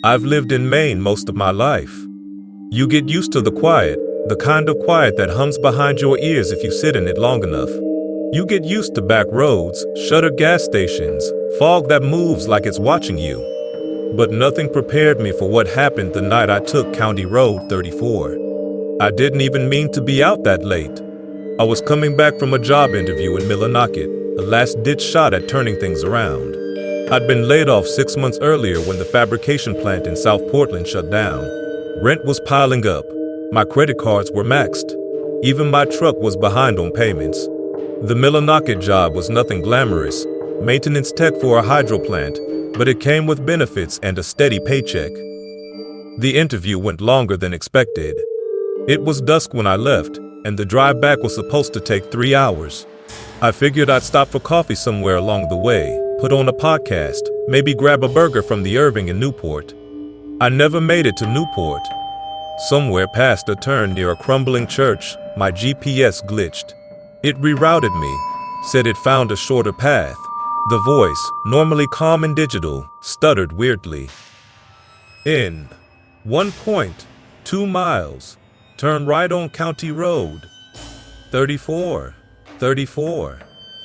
I've lived in Maine most of my life. You get used to the quiet, the kind of quiet that hums behind your ears if you sit in it long enough. You get used to back roads, shuttered gas stations, fog that moves like it's watching you. But nothing prepared me for what happened the night I took County Road 34. I didn't even mean to be out that late. I was coming back from a job interview in Millinocket, a last-ditch shot at turning things around. I'd been laid off 6 months earlier when the fabrication plant in South Portland shut down. Rent was piling up. My credit cards were maxed. Even my truck was behind on payments. The Millinocket job was nothing glamorous, maintenance tech for a hydro plant, but it came with benefits and a steady paycheck. The interview went longer than expected. It was dusk when I left, and the drive back was supposed to take 3 hours. I figured I'd stop for coffee somewhere along the way, put on a podcast, maybe grab a burger from the Irving in Newport. I never made it to Newport. Somewhere past a turn near a crumbling church, my GPS glitched. It rerouted me, said it found a shorter path. The voice, normally calm and digital, stuttered weirdly. In 1.2 miles, turn right on County Road 34, 34,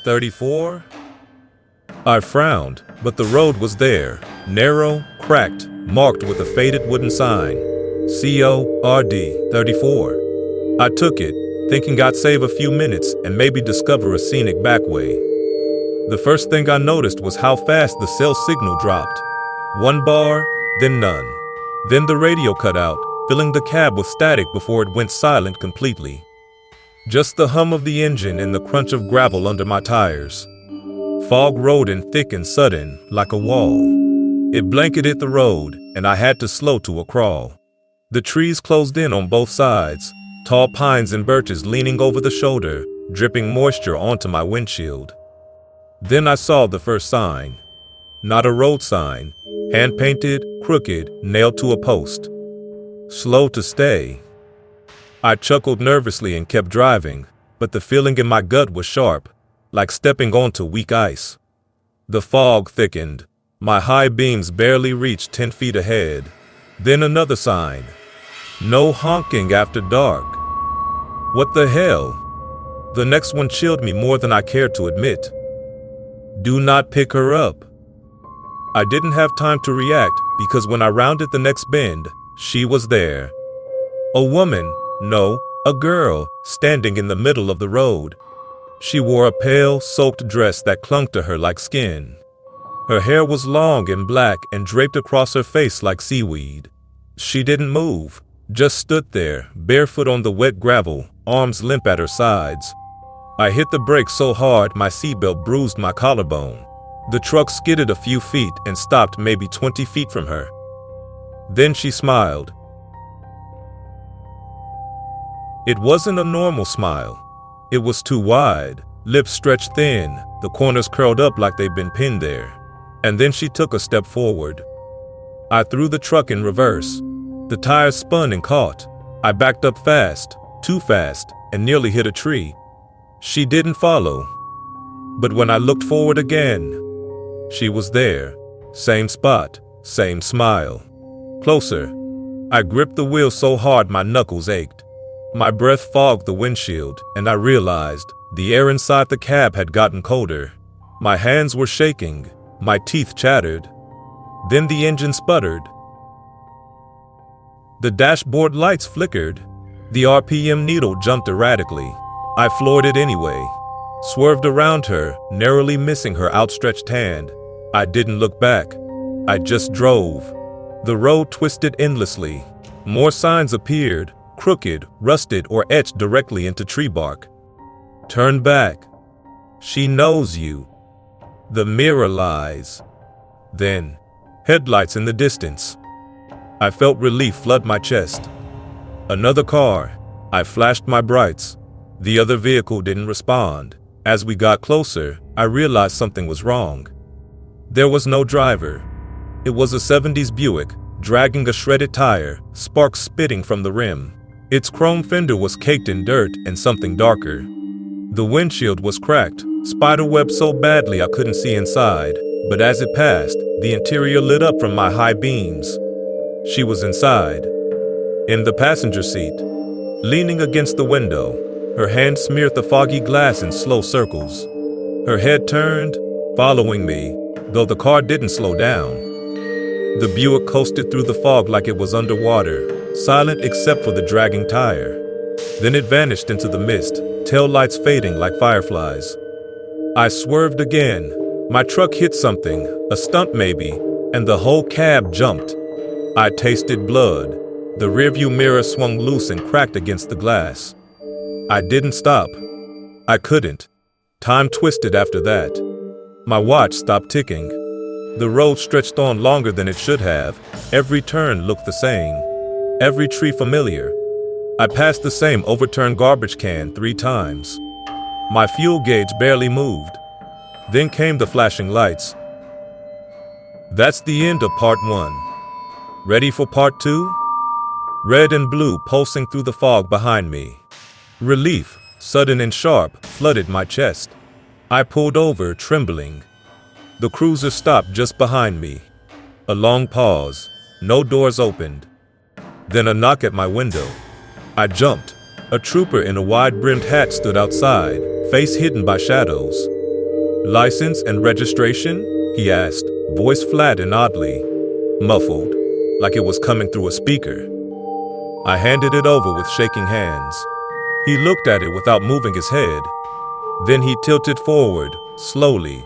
34. I frowned, but the road was there, narrow, cracked, marked with a faded wooden sign. CORD 34. I took it, thinking I'd save a few minutes and maybe discover a scenic back way. The first thing I noticed was how fast the cell signal dropped. 1 bar, then none. Then the radio cut out, filling the cab with static before it went silent completely. Just the hum of the engine and the crunch of gravel under my tires. Fog rolled in thick and sudden, like a wall. It blanketed the road, and I had to slow to a crawl. The trees closed in on both sides, tall pines and birches leaning over the shoulder, dripping moisture onto my windshield. Then I saw the first sign. Not a road sign, hand-painted, crooked, nailed to a post. Slow to stay. I chuckled nervously and kept driving, but the feeling in my gut was sharp, like stepping onto weak ice. The fog thickened. My high beams barely reached 10 feet ahead. Then another sign. No honking after dark. What the hell? The next one chilled me more than I cared to admit. Do not pick her up. I didn't have time to react because when I rounded the next bend, she was there. A woman, no, a girl, standing in the middle of the road. She wore a pale, soaked dress that clung to her like skin. Her hair was long and black and draped across her face like seaweed. She didn't move, just stood there, barefoot on the wet gravel, arms limp at her sides. I hit the brakes so hard my seatbelt bruised my collarbone. The truck skidded a few feet and stopped maybe 20 feet from her. Then she smiled. It wasn't a normal smile. It was too wide, lips stretched thin, the corners curled up like they'd been pinned there. And then she took a step forward. I threw the truck in reverse. The tires spun and caught. I backed up fast, too fast, and nearly hit a tree. She didn't follow. But when I looked forward again, she was there. Same spot, same smile. Closer. I gripped the wheel so hard my knuckles ached. My breath fogged the windshield, and I realized the air inside the cab had gotten colder. My hands were shaking, my teeth chattered. Then the engine sputtered. The dashboard lights flickered. The RPM needle jumped erratically. I floored it anyway. Swerved around her, narrowly missing her outstretched hand. I didn't look back. I just drove. The road twisted endlessly. More signs appeared, crooked, rusted, or etched directly into tree bark. Turn back. She knows you. The mirror lies. Then, headlights in the distance. I felt relief flood my chest. Another car. I flashed my brights. The other vehicle didn't respond. As we got closer, I realized something was wrong. There was no driver. It was a 70s Buick, dragging a shredded tire, sparks spitting from the rim. Its chrome fender was caked in dirt and something darker. The windshield was cracked, spiderwebbed so badly I couldn't see inside, but as it passed, the interior lit up from my high beams. She was inside, in the passenger seat, leaning against the window. Her hand smeared the foggy glass in slow circles. Her head turned, following me, though the car didn't slow down. The Buick coasted through the fog like it was underwater, silent except for the dragging tire. Then it vanished into the mist, taillights fading like fireflies. I swerved again. My truck hit something, a stump maybe, and the whole cab jumped. I tasted blood. The rearview mirror swung loose and cracked against the glass. I didn't stop. I couldn't. Time twisted after that. My watch stopped ticking. The road stretched on longer than it should have. Every turn looked the same. Every tree familiar. I passed the same overturned garbage can 3 times. My fuel gauge barely moved. Then came the flashing lights. That's the end of part 1. Ready for part 2? Red and blue pulsing through the fog behind me. Relief, sudden and sharp, flooded my chest. I pulled over, trembling. The cruiser stopped just behind me. A long pause. No doors opened. Then a knock at my window. I jumped. A trooper in a wide-brimmed hat stood outside, face hidden by shadows. "License and registration?" he asked, voice flat and oddly muffled, like it was coming through a speaker. I handed it over with shaking hands. He looked at it without moving his head. Then he tilted forward, slowly,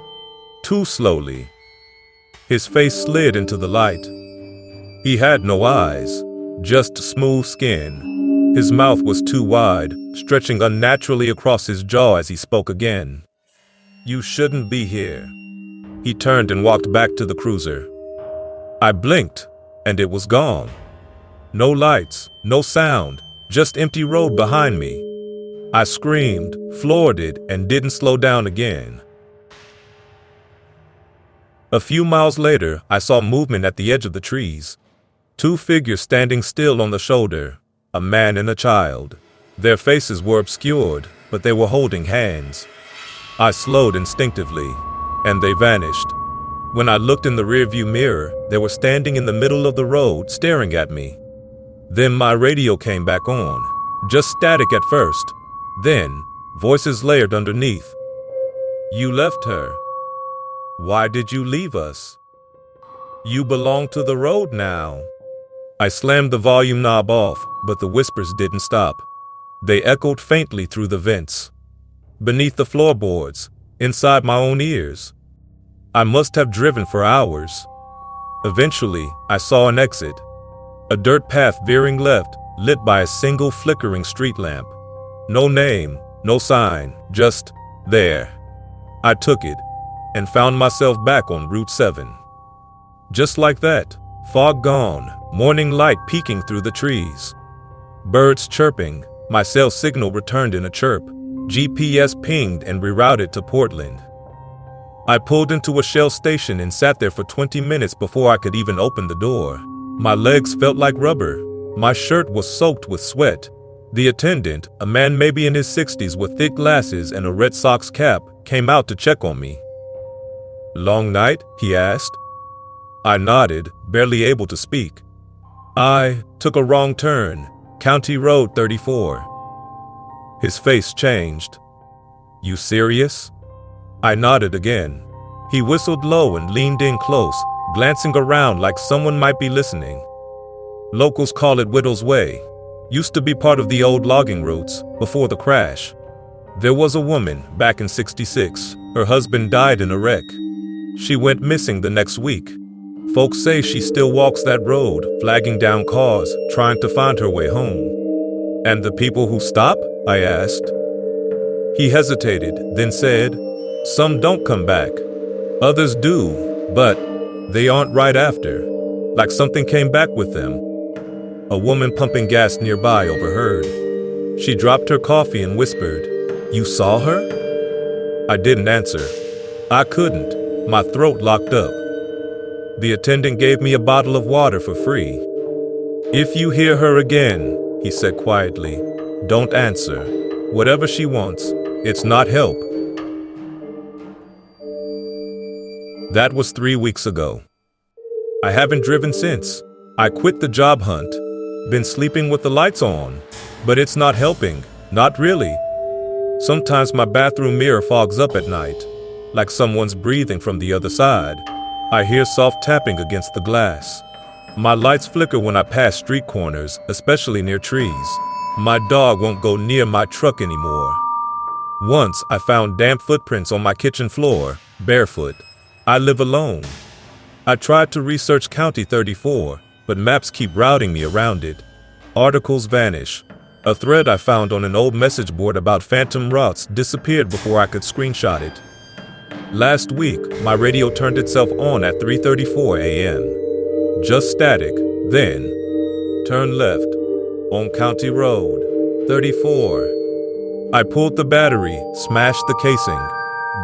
too slowly. His face slid into the light. He had no eyes, just smooth skin. His mouth was too wide, stretching unnaturally across his jaw as he spoke again. "You shouldn't be here." He turned and walked back to the cruiser. I blinked, and it was gone. No lights, no sound, just empty road behind me. I screamed, floored it, and didn't slow down again. A few miles later, I saw movement at the edge of the trees. 2 figures standing still on the shoulder, a man and a child. Their faces were obscured, but they were holding hands. I slowed instinctively, and they vanished. When I looked in the rearview mirror, they were standing in the middle of the road, staring at me. Then my radio came back on, just static at first. Then, voices layered underneath. "You left her. Why did you leave us? You belong to the road now." I slammed the volume knob off, but the whispers didn't stop. They echoed faintly through the vents, beneath the floorboards, inside my own ears. I must have driven for hours. Eventually, I saw an exit. A dirt path veering left, lit by a single flickering street lamp. No name, no sign, just there. I took it, and found myself back on Route 7. Just like that, fog gone, morning light peeking through the trees. Birds chirping, my cell signal returned in a chirp. GPS pinged and rerouted to Portland. I pulled into a Shell station and sat there for 20 minutes before I could even open the door. My legs felt like rubber. My shirt was soaked with sweat. The attendant, a man maybe in his 60s with thick glasses and a Red Sox cap, came out to check on me. "Long night?" he asked. I nodded, barely able to speak. "I took a wrong turn, County Road 34. His face changed. "You serious?" I nodded again. He whistled low and leaned in close, glancing around like someone might be listening. "Locals call it Whittle's Way. Used to be part of the old logging routes, before the crash. There was a woman, back in '66. Her husband died in a wreck. She went missing the next week. Folks say she still walks that road, flagging down cars, trying to find her way home." "And the people who stop?" I asked. He hesitated, then said, "Some don't come back. Others do, but they aren't right after. Like something came back with them." A woman pumping gas nearby overheard. She dropped her coffee and whispered, "You saw her?" I didn't answer. I couldn't. My throat locked up. The attendant gave me a bottle of water for free. "If you hear her again," he said quietly, "don't answer. Whatever she wants, it's not help." That was 3 weeks ago. I haven't driven since. I quit the job hunt. Been sleeping with the lights on. But it's not helping. Not really. Sometimes my bathroom mirror fogs up at night, like someone's breathing from the other side. I hear soft tapping against the glass. My lights flicker when I pass street corners, especially near trees. My dog won't go near my truck anymore. Once I found damp footprints on my kitchen floor, barefoot. I live alone. I tried to research County 34, but maps keep routing me around it. Articles vanish. A thread I found on an old message board about phantom routes disappeared before I could screenshot it. Last week, my radio turned itself on at 3:34 a.m. Just static, then turn left on County Road 34. I pulled the battery, smashed the casing.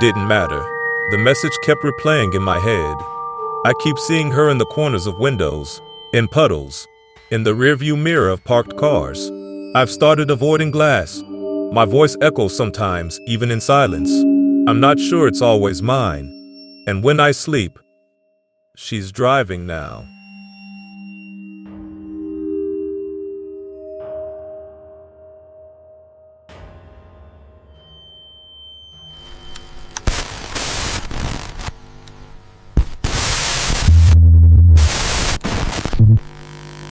Didn't matter. The message kept replaying in my head. I keep seeing her in the corners of windows, in puddles, in the rearview mirror of parked cars. I've started avoiding glass. My voice echoes sometimes, even in silence. I'm not sure it's always mine. And when I sleep, she's driving now.